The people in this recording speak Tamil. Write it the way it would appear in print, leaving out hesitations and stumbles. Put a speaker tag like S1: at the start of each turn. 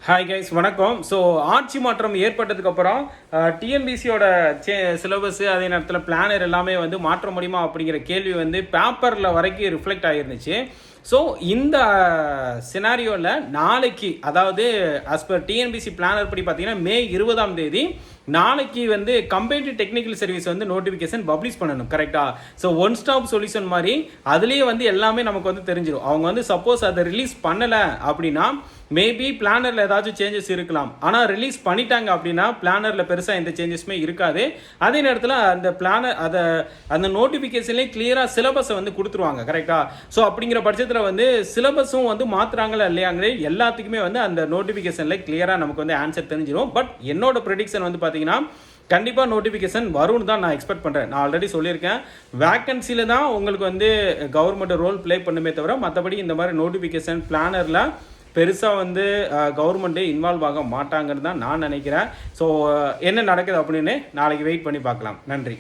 S1: ஹாய் கைஸ் வணக்கம். ஸோ ஆட்சி மாற்றம் ஏற்பட்டதுக்கப்புறம் டிஎன்பிசியோட சிலபஸ் அதே நேரத்தில் பிளானர் எல்லாமே வந்து மாற்ற முடியுமா அப்படிங்கிற கேள்வி வந்து பேப்பரில் வரைக்கும் ரிஃப்ளெக்ட் ஆகிருந்துச்சு. ஸோ இந்த சினாரியோவில் நாளைக்கு, அதாவது ஆஸ் பர் டிஎன்பிசி பிளானர் படி பார்த்தீங்கன்னா மே 20 நாளைக்கு வந்து கம்பேரிட்டிவ் டெக்னிக்கல் சர்வீஸ் வந்து நோட்டிஃபிகேஷன் பப்ளிஷ் பண்ணணும். கரெக்டாக? ஸோ ஒன் ஸ்டாப் சொல்யூஷன் மாதிரி அதுலேயே வந்து எல்லாமே நமக்கு வந்து தெரிஞ்சிடும். அவங்க வந்து சப்போஸ் அதை ரிலீஸ் பண்ணலை அப்படின்னா மேபி பிளானரில் ஏதாச்சும் சேஞ்சஸ் இருக்கலாம். ஆனால் ரிலீஸ் பண்ணிட்டாங்க அப்படின்னா பிளானரில் பெருசாக எந்த சேஞ்சஸுமே இருக்காது. அதே நேரத்தில் அந்த பிளானர் அந்த நோட்டிஃபிகேஷன்லேயே கிளியராக சிலபஸை வந்து கொடுத்துருவாங்க. கரெக்டாக? ஸோ அப்படிங்கிற பட்சத்தில் வந்து சிலபஸும் வந்து மாற்றுறாங்களா இல்லையாங்களே எல்லாத்துக்குமே வந்து அந்த நோட்டிஃபிகேஷனில் கிளியராக நமக்கு வந்து ஆன்சர் தெரிஞ்சிடும். பட் என்னோட ப்ரெடிக்ஷன் வந்து பார்த்தீங்கன்னா கண்டிப்பாக நோட்டிஃபிகேஷன் வரும்னு தான் நான் எக்ஸ்பெக்ட் பண்ணுறேன். நான் ஆல்ரெடி சொல்லியிருக்கேன், வேக்கன்சியில் தான் உங்களுக்கு வந்து கவர்மெண்ட் ரோல் ப்ளே பண்ணுமே தவிர மற்றபடி இந்த மாதிரி நோட்டிஃபிகேஷன் பிளானரில் பெருசாக வந்து கவர்மெண்ட்டே இன்வால்வ் ஆக மாட்டாங்கன்னு தான் நான் நினைக்கிறேன். ஸோ என்ன நடக்குது அப்படின்னு நாளைக்கு வெயிட் பண்ணி பார்க்கலாம். நன்றி.